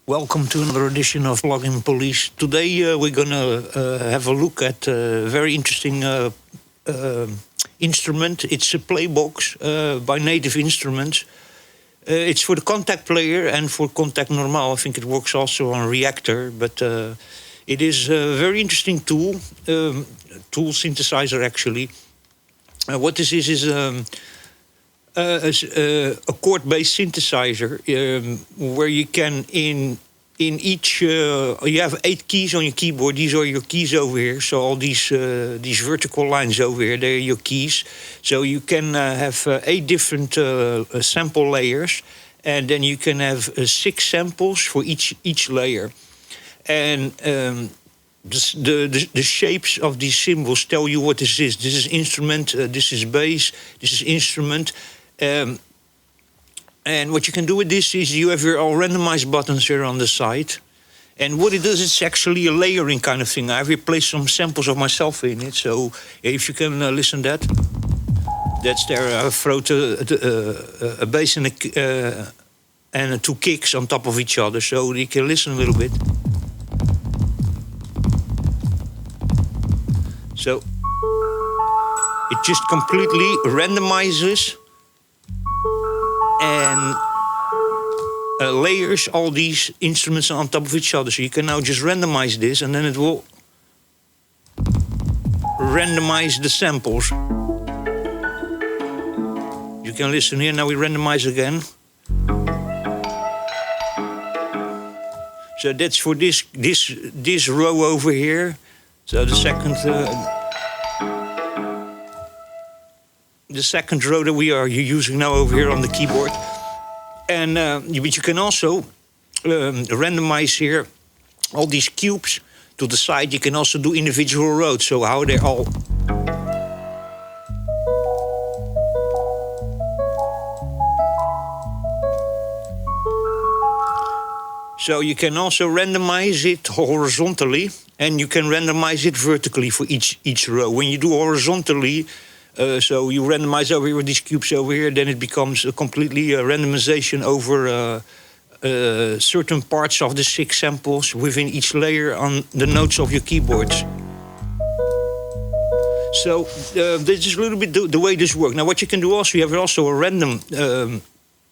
Welcome to another edition of Plugin Police. Today we're going to have a look at a very interesting instrument. It's a PlayBox by Native Instruments. It's for the Contact player and for Contact Normal. I think it works also on Reactor, but it is a very interesting tool synthesizer actually. What this is a chord-based synthesizer where you can in each you have 8 keys on your keyboard. These are your keys over here. So all these vertical lines over here, they're your keys. So you can have 8 different sample layers, and then you can have 6 samples for each layer. And the shapes of these symbols tell you what this is. This is instrument, this is bass, this is instrument. And what you can do with this is you have your all randomized buttons here on the side. And what it does, it's actually a layering kind of thing. I've here placed some samples of myself in it. So if you can listen to that. That's there. I've thrown a bass and 2 kicks on top of each other. So you can listen a little bit. So it just completely randomizes and layers all these instruments on top of each other. So you can now just randomize this, and then it will randomize the samples. You can listen here. Now we randomize again. So that's for this row over here. So the second row that we are using now over here on the keyboard. And but you can also randomize here all these cubes to the side. You can also do individual rows, so how they're all. So you can also randomize it horizontally, and you can randomize it vertically for each row. When you do horizontally, so you randomize over here with these cubes over here, then it becomes a completely randomization over certain parts of the 6 samples within each layer on the notes of your keyboards. So this is a little bit the way this works. Now what you can do also, you have also a random.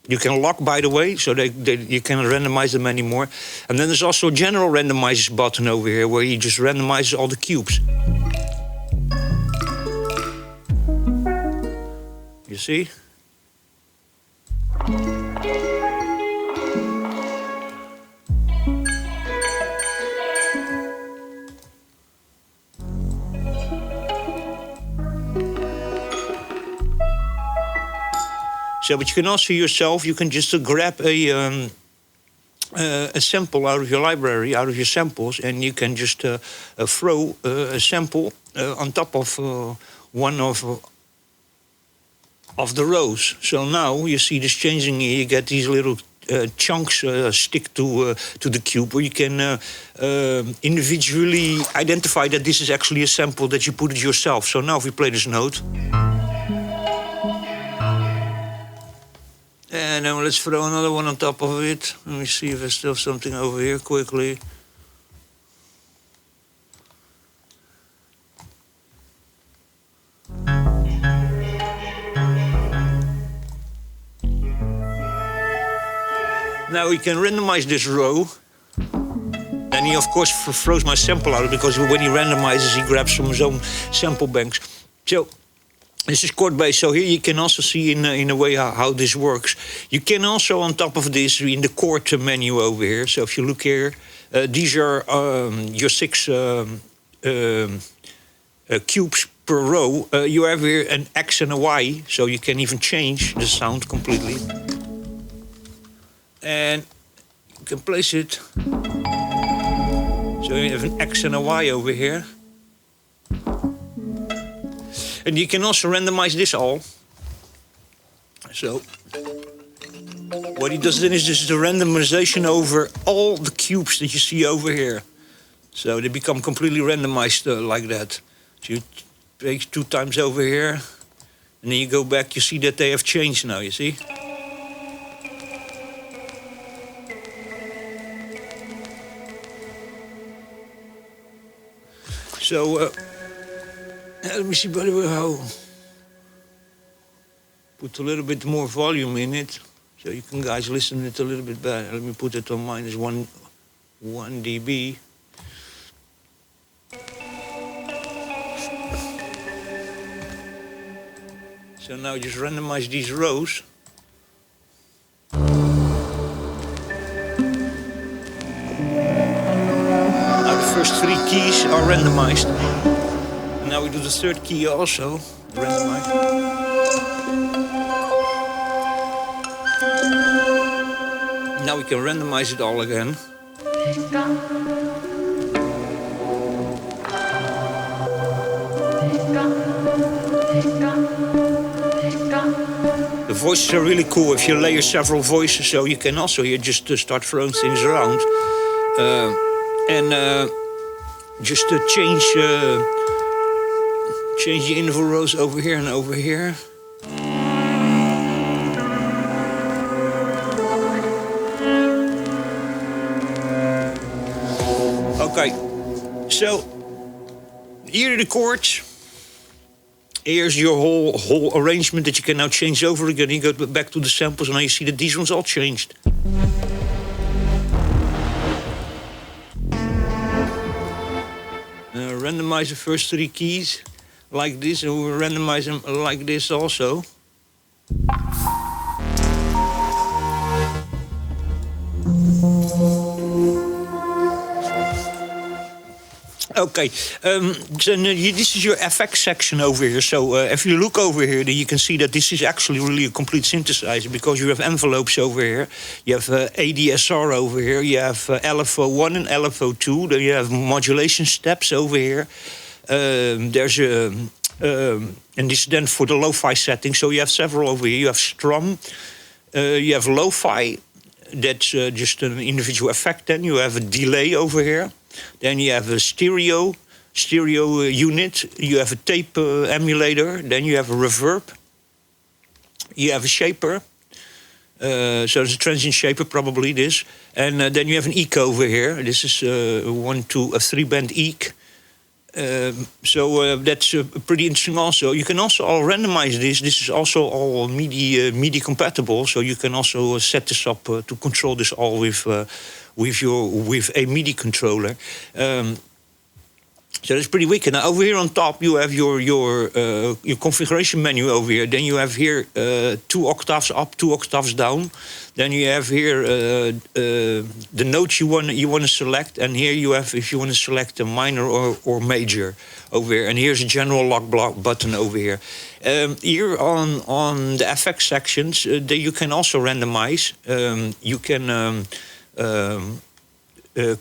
You can lock, by the way, so you cannot randomize them anymore. And then there's also a general randomizers button over here where you just randomize all the cubes. You see? So, but you can also yourself, you can just grab a sample out of your library, out of your samples, and you can just throw a sample on top of one of the rows. So now you see this changing here. You get these little chunks stick to the cube, where you can individually identify that this is actually a sample that you put it yourself. So now if we play this note. And then let's throw another one on top of it. Let me see if there's still something over here quickly. Now we can randomize this row. And he of course throws my sample out because when he randomizes he grabs from his own sample banks. So this is chord-based, so here you can also see in a way how this works. You can also, on top of this, in the chord menu over here, so if you look here, these are your 6 cubes per row. You have here an X and a Y, so you can even change the sound completely. And you can place it. So you have an X and a Y over here. And you can also randomize this all. So what he does then is just the randomization over all the cubes that you see over here. So they become completely randomized like that. So you take 2 times over here, and then you go back, you see that they have changed now, you see? So let me see, by the way, how put a little bit more volume in it, so you can guys listen it a little bit better. Let me put it on -1 dB. So now just randomize these rows. Now the first 3 keys are randomized. And now we do the 3rd key also, randomized. Now we can randomize it all again. The voices are really cool if you layer several voices, so you can also here just start throwing things around. And just to change the interval rows over here and over here. Okay, so here are the chords. Here's your whole arrangement that you can now change over again. You go back to the samples, and now you see that these ones all changed. Randomize the first 3 keys like this, and we'll randomize them like this also. Okay, so this is your FX section over here. So if you look over here, then you can see that this is actually really a complete synthesizer, because you have envelopes over here. You have ADSR over here. You have LFO1 and LFO2. Then you have modulation steps over here. There's a... and this is then for the lo-fi setting. So you have several over here. You have strum. You have lo-fi. That's just an individual effect. Then you have a delay over here. Then you have a stereo unit. You have a tape emulator. Then you have a reverb. You have a shaper. So it's a transient shaper, probably this. And then you have an EQ over here. This is a 3-band EQ. So that's pretty interesting also. You can also all randomize this. This is also all MIDI compatible. So you can also set this up to control this all with a MIDI controller. So that's pretty wicked. Now over here on top you have your configuration menu over here. Then you have here 2 octaves up, 2 octaves down. Then you have here the notes you want to select, and here you have if you want to select a minor or major over here. And here's a general lock button over here. Here on the FX sections, you can also randomize. You can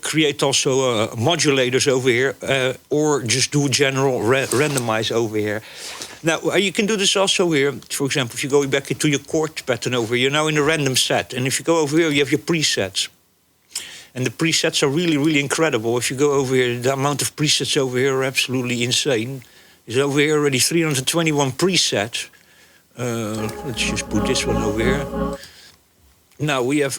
create also modulators over here, or just do general randomize over here. Now, you can do this also here. For example, if you go back into your chord pattern over here, you're now in a random set. And if you go over here, you have your presets. And the presets are really, really incredible. If you go over here, the amount of presets over here are absolutely insane. There's over here already 321 presets. Let's just put this one over here. Now, we have...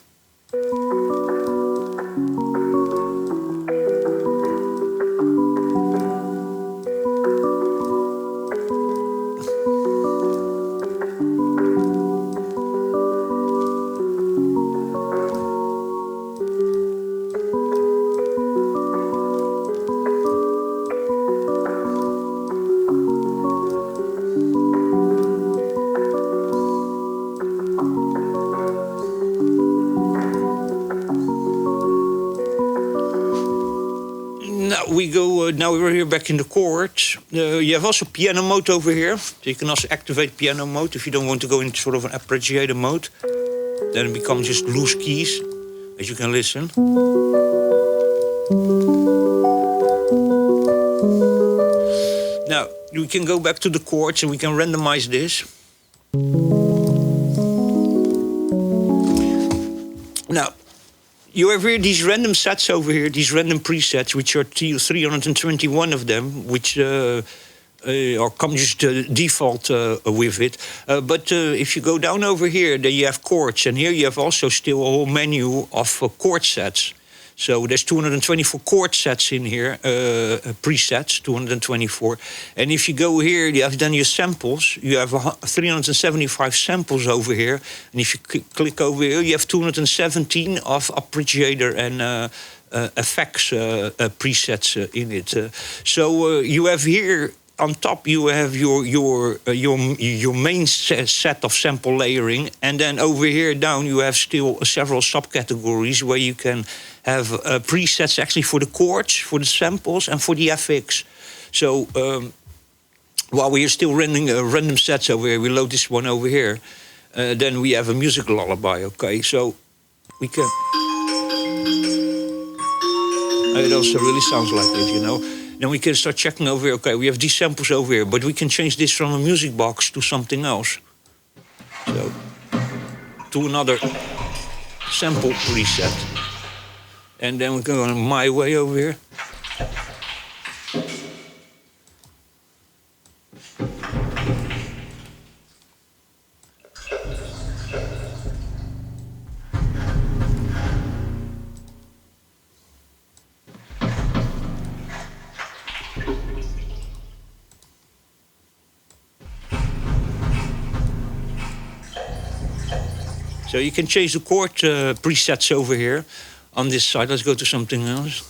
Now we're here back in the chords. You have also piano mode over here. So you can also activate piano mode if you don't want to go into sort of an arpeggiator mode. Then it becomes just loose keys, as you can listen. Now, we can go back to the chords and we can randomize this. Now, you have here these random sets over here, these random presets, which are 321 of them, which come just default with it. But if you go down over here, then you have chords, and here you have also still a whole menu of chord sets. So there's 224 chord sets in here, presets, 224. And if you go here, you have then your samples. You have 375 samples over here. And if you click over here, you have 217 of arpeggiator and effects presets in it. So you have here on top you have your main set of sample layering, and then over here down you have still several subcategories where you can have presets actually for the chords, for the samples, and for the FX. So while we are still running random sets over here, we load this one over here. Then we have a music lullaby. Okay, so we can. It also really sounds like it, you know. Then we can start checking over here. Okay, we have these samples over here, but we can change this from a music box to something else. So, to another sample preset. And then we go on My Way over here. So you can change the chord presets over here on this side. Let's go to something else.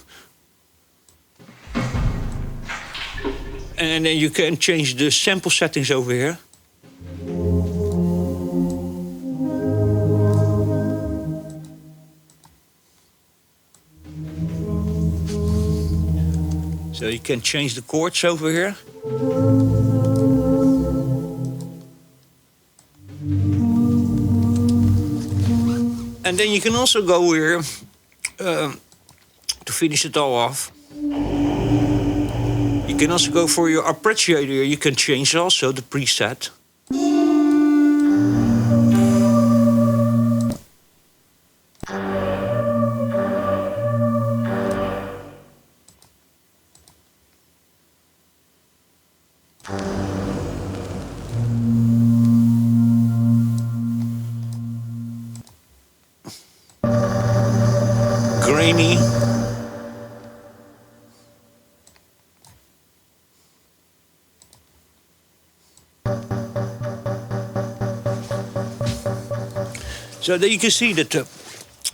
And then you can change the sample settings over here. So you can change the chords over here. And then you can also go here to finish it all off. You can also go for your arpeggiator. You can change also the preset. Grainy. So there you can see that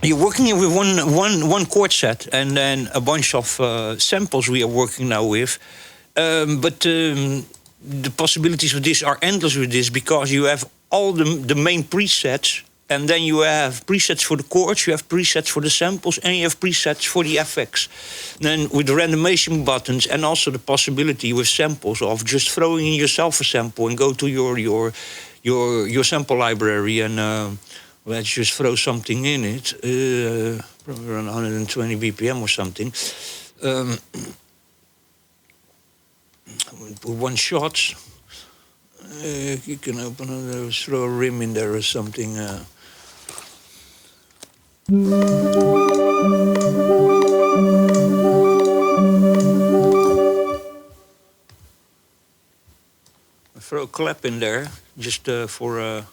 you're working with one chord set and then a bunch of samples we are working now with. But the possibilities with this are endless with this, because you have all the main presets, and then you have presets for the chords, you have presets for the samples, and you have presets for the effects. Then with the randomization buttons, and also the possibility with samples of just throwing in yourself a sample and go to your sample library and let's just throw something in it, probably around 120 BPM or something. With one shot, you can open it, throw a rim in there or something. Throw a clap in there, just for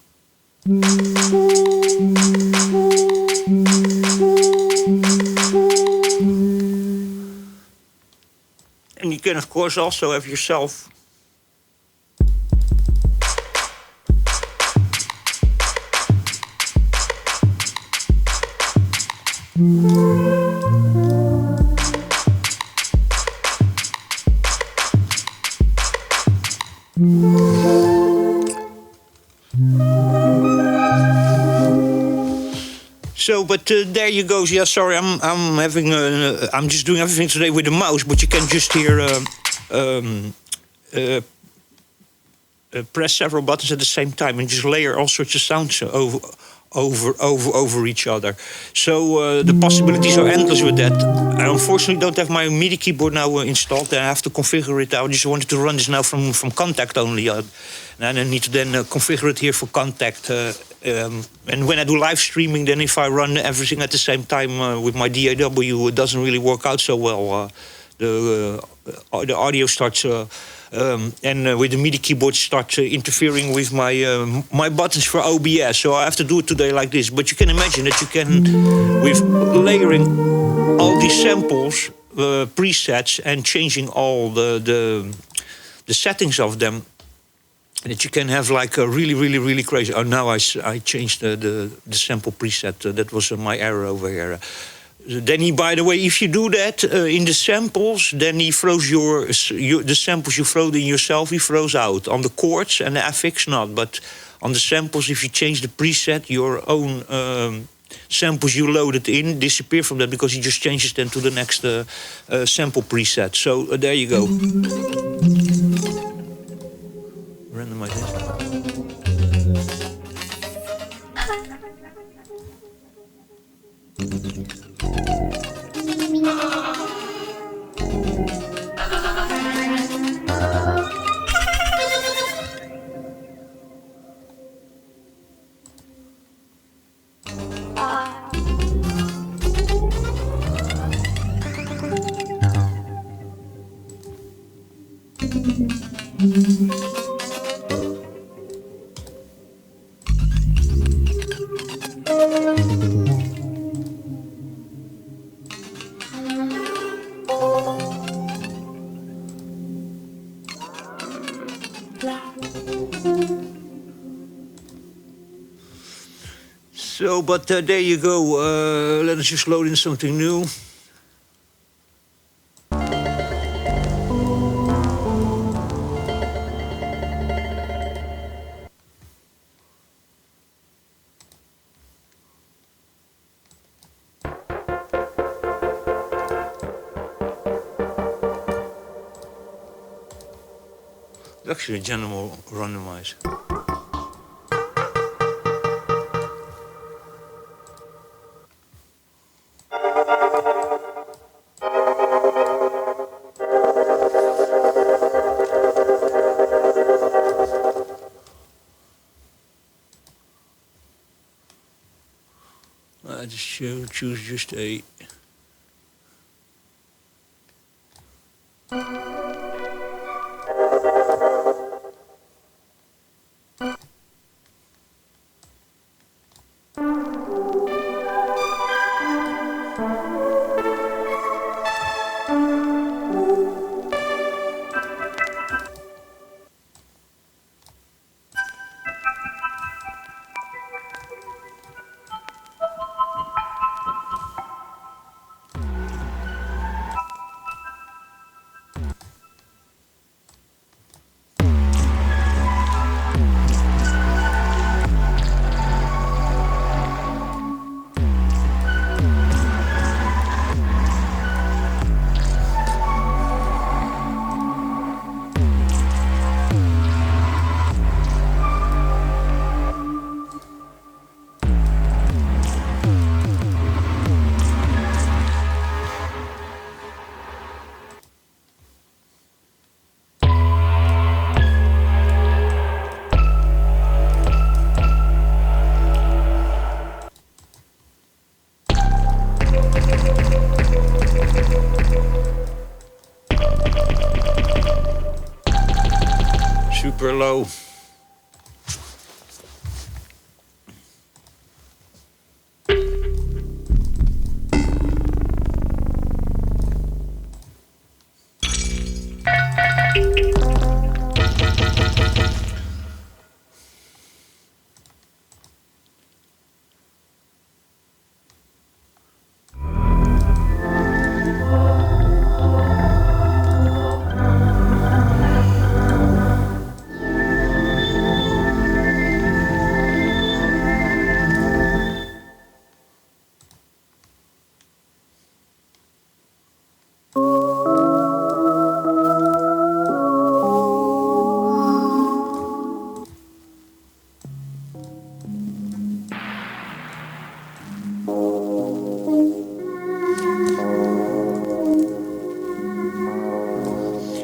and you can, of course, also have yourself So, but there you go. Yeah, sorry, I'm having I'm just doing everything today with the mouse, but you can just hear press several buttons at the same time and just layer all sorts of sounds over each other. So the possibilities are endless with that. I unfortunately don't have my MIDI keyboard now installed, and I have to configure it. I just wanted to run this now from Contact only, and I need to then configure it here for Contact. And when I do live streaming, then if I run everything at the same time with my DAW, it doesn't really work out so well. The audio starts, and with the MIDI keyboard starts interfering with my buttons for OBS. So I have to do it today like this. But you can imagine that you can, with layering all these samples, presets, and changing all the settings of them, that you can have like a really crazy. Oh, now I changed the sample preset. That was my error over here. Then he, by the way, if you do that in the samples, then he throws the samples you throw in yourself, he throws out. On the chords and the FX not, but on the samples, if you change the preset, your own samples you loaded in disappear from that, because he just changes them to the next sample preset. So there you go. Randomize this. So, but there you go. Let us just load in something new. Actually, a general randomize. I just choose just a. Super low.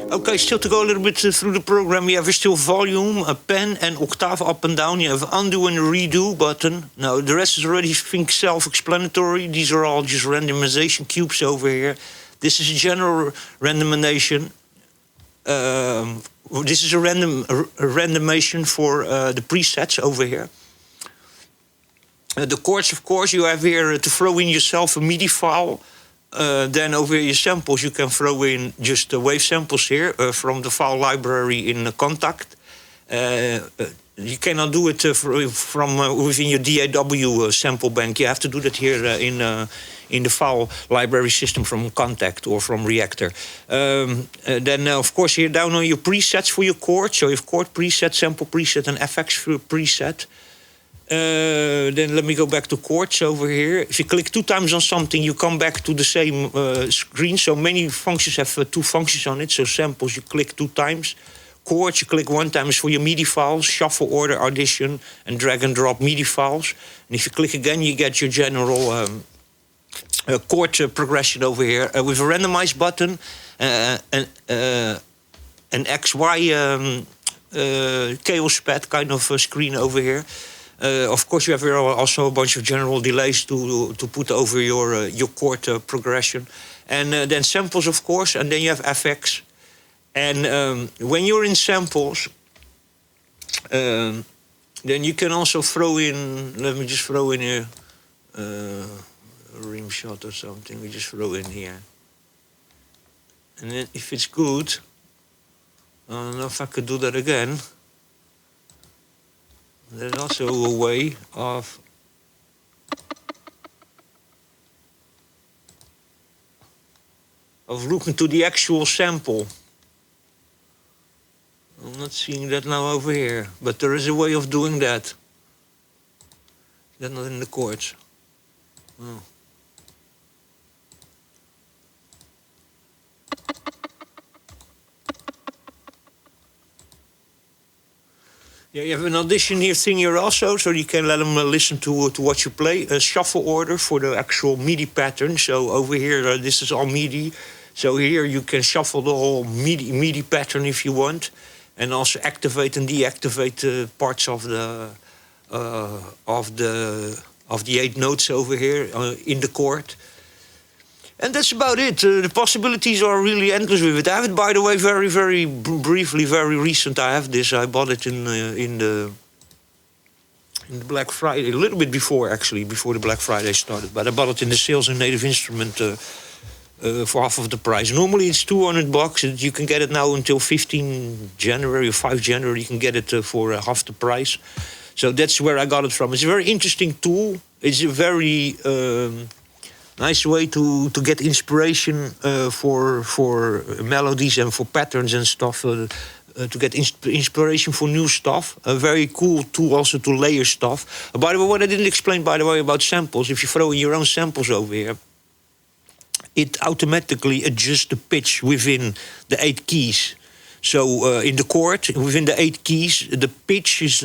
Okay, still to go a little bit through the program. You have still volume, a pen, and octave up and down. You have undo and redo button. Now, the rest is already, I think, self-explanatory. These are all just randomization cubes over here. This is a general randomization. This is a randomization for the presets over here. The chords, of course, you have here to throw in yourself a MIDI file. then over here, your samples, you can throw in just the wave samples here from the file library in Contact. You cannot do it from within your DAW sample bank. You have to do that here in the file library system from Contact or from Reactor. Then, of course, here down on your presets for your chord. So you have chord preset, sample preset, and FX preset. Then let me go back to chords over here. If you click 2 times on something, you come back to the same screen. So many functions have 2 functions on it. So samples, you click 2 times. Chords, you click 1 time is for your MIDI files, shuffle, order, audition, and drag and drop MIDI files. And if you click again, you get your general chord progression over here with a randomize button and an XY chaos pad kind of screen over here. Of course, you have here also a bunch of general delays to put over your chord progression. And then samples, of course, and then you have FX. And when you're in samples, then you can also throw in, let me just throw in here, a rim shot or something, we just throw in here. And then if it's good, I don't know if I could do that again. There's also a way of looking to the actual sample. I'm not seeing that now over here, but there is a way of doing that. That's not in the chords. Oh. Yeah, you have an audition here thing here also, so you can let them listen to what you play. A shuffle order for the actual MIDI pattern. So over here, this is all MIDI. So here you can shuffle the whole MIDI pattern if you want, and also activate and deactivate parts of the 8 notes over here in the chord. And that's about it. The possibilities are really endless with it. I have it, by the way, very, very briefly, very recent. I have this. I bought it in the Black Friday, a little bit before, actually, before the Black Friday started. But I bought it in the sales and Native Instrument for half of the price. Normally it's $200. You can get it now until 15 January or 5 January. You can get it for half the price. So that's where I got it from. It's a very interesting tool. It's a very nice way to get inspiration for melodies and for patterns and stuff. To get inspiration for new stuff. A very cool tool also to layer stuff. By the way, what I didn't explain, by the way, about samples, if you throw in your own samples over here, it automatically adjusts the pitch within the 8 keys. So in the chord, within the 8 keys, the pitch is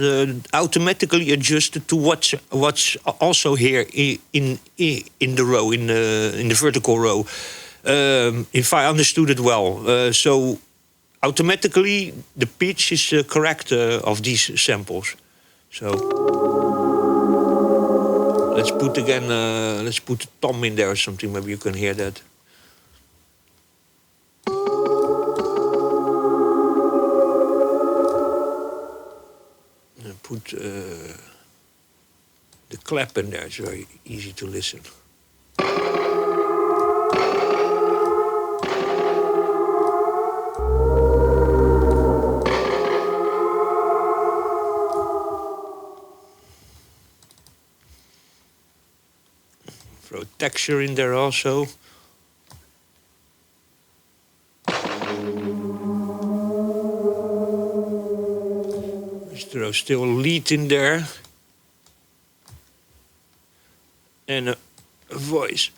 automatically adjusted to what's also here in the row, in the vertical row. If I understood it well, so automatically the pitch is correct of these samples. So let's put again, let's put a tom in there or something. Maybe you can hear that. Put the clap in there. It's very easy to listen. Throw texture in there also. Throw still a lead in there. And a voice.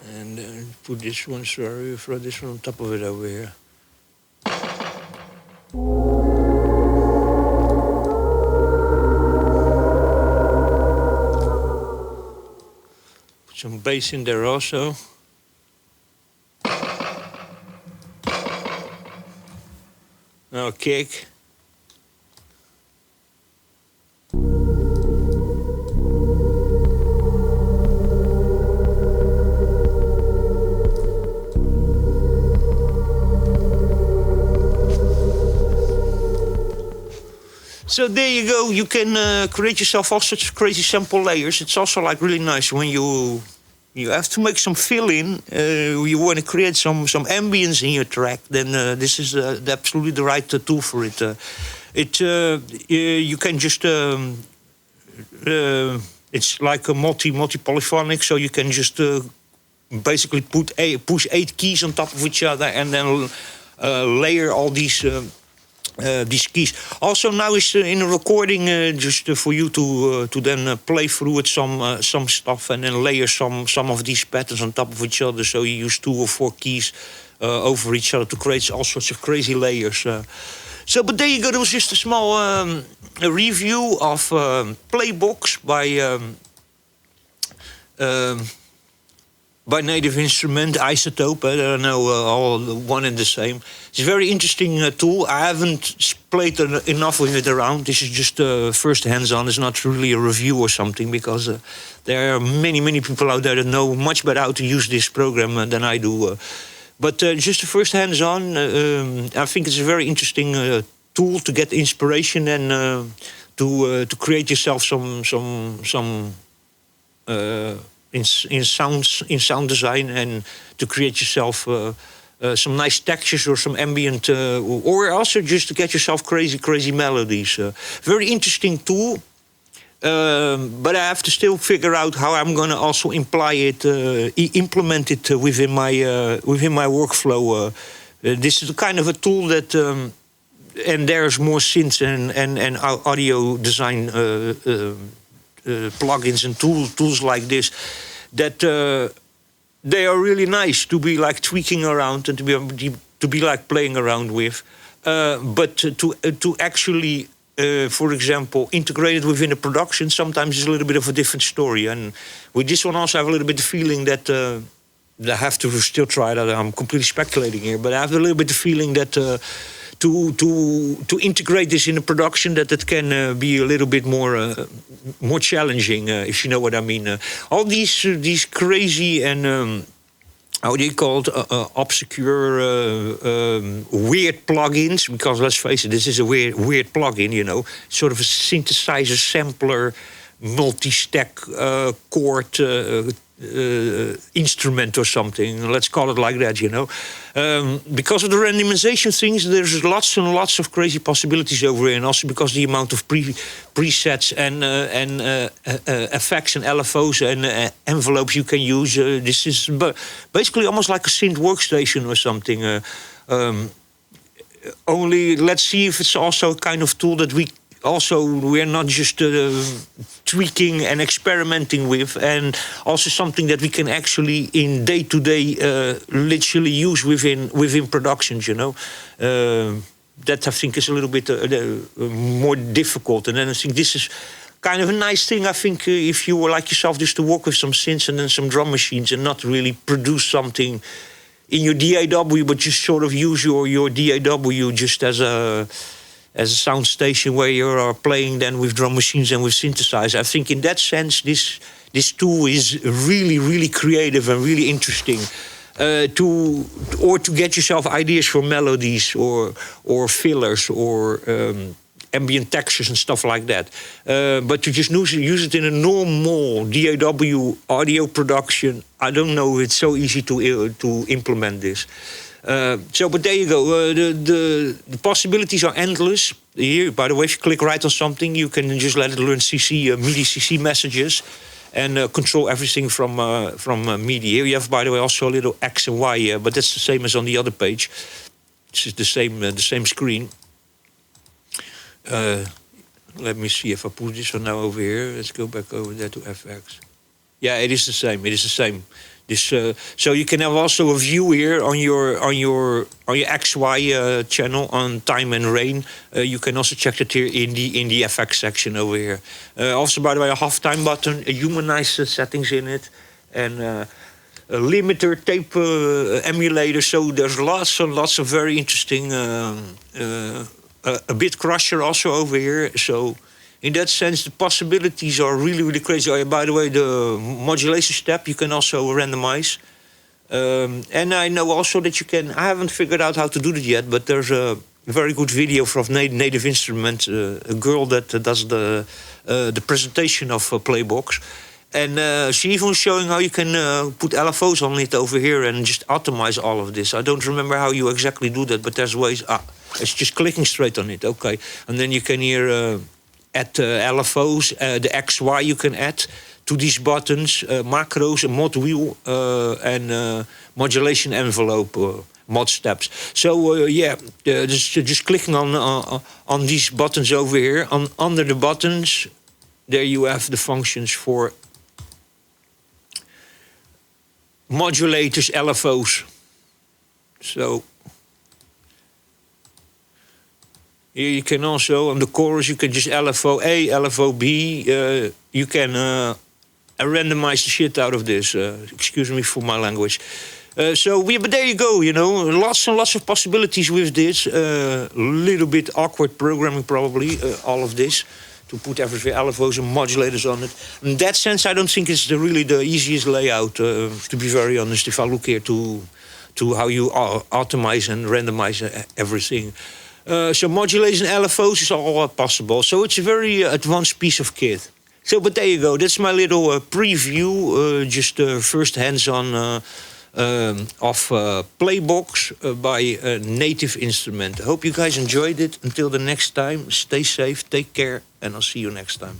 And put this one, sorry, throw this one on top of it over here. Some bass in there also. Now a kick. So there you go. You can create yourself all sorts of crazy sample layers. It's also like really nice when you have to make some fill in. You want to create some ambience in your track. Then this is absolutely the right tool for it. You can just it's like a multi polyphonic, so you can just basically push 8 keys on top of each other and then layer all these keys. Also, now is in a recording just for you to then play through it some stuff and then layer some of these patterns on top of each other. So you use 2 or 4 keys over each other to create all sorts of crazy layers. But there you go. There was just a small a review of PlayBox by Native Instrument, Isotope. I don't know, all one and the same. It's a very interesting tool. I haven't played enough with it around. This is just first hands-on. It's not really a review or something, because there are many people out there that know much better how to use this program than I do. But just the first hands-on, I think it's a very interesting tool to get inspiration and to create yourself some in sound design, and to create yourself some nice textures or some ambient, or also just to get yourself crazy melodies. Very interesting tool. But I have to still figure out how I'm going to also implement it within my workflow. This is the kind of a tool that, and there's more synths and audio design plugins and tools like this that they are really nice to be like tweaking around and to be like playing around with. But to actually for example, integrated within a production, sometimes it's a little bit of a different story. And with this one also I have a little bit of feeling that I have to still try that. I'm completely speculating here, but I have a little bit of feeling that to integrate this in a production, that it can be a little bit more challenging, if you know what I mean. All these crazy and how do you call it, obscure, weird plugins, because let's face it, this is a weird plugin, you know, sort of a synthesizer, sampler, multi-stack chord instrument or something, let's call it like that, you know. Because of the randomization things, there's lots and lots of crazy possibilities over here, and also because the amount of presets and effects and LFOs and envelopes you can use. This is basically almost like a synth workstation or something. Only let's see if it's also a kind of tool that we're not just tweaking and experimenting with, and also something that we can actually in day-to-day literally use within productions, you know. That I think is a little bit more difficult. And then I think this is kind of a nice thing, I think, if you were like yourself, just to work with some synths and then some drum machines and not really produce something in your DAW, but just sort of use your DAW just as a sound station where you are playing then with drum machines and with synthesizers. I think in that sense, this tool is really, really creative and really interesting. To get yourself ideas for melodies or fillers or ambient textures and stuff like that. But to just use it in a normal DAW audio production, I don't know. It's so easy to implement this. But there you go. The possibilities are endless. Here, by the way, if you click right on something, you can just let it learn MIDI CC messages and control everything from MIDI. Here you have, by the way, also a little X and Y, but that's the same as on the other page. This is the same screen. Let me see if I put this one now over here. Let's go back over there to FX. Yeah, it is the same. It is the same. This, so you can have also a view here on your XY channel on time and rain. You can also check it here in the FX section over here. Also, by the way, a halftime button, a humanize settings in it, and a limiter tape emulator. So there's lots and lots of very interesting. A bit crusher also over here. So in that sense, the possibilities are really, really crazy. Oh, by the way, the modulation step you can also randomize. And I know also that you can. I haven't figured out how to do that yet, but there's very good video from Native Instrument, a girl that does the presentation of PlayBox. And she even showing how you can put LFOs on it over here and just atomize all of this. I don't remember how you exactly do that, but there's ways. It's just clicking straight on it, okay. And then you can here add LFOs, the XY you can add to these buttons, macros, a mod wheel, and modulation envelope. Mod steps. So yeah, just clicking on these buttons over here. Under the buttons, there you have the functions for modulators, LFOs. So here you can also, on the chorus, you can just LFO A, LFO B. You can randomize the shit out of this. Excuse me for my language. But there you go, you know, lots and lots of possibilities with this. Little bit awkward programming probably, all of this, to put everything, LFOs and modulators on it. In that sense, I don't think it's really the easiest layout, to be very honest, if I look here to how you atomize and randomize everything. So modulation LFOs is all possible. So it's a very advanced piece of kit. So, but there you go. That's my little preview, just first hands-on of PlayBox by Native Instrument. I hope you guys enjoyed it. Until the next time, stay safe, take care, and I'll see you next time.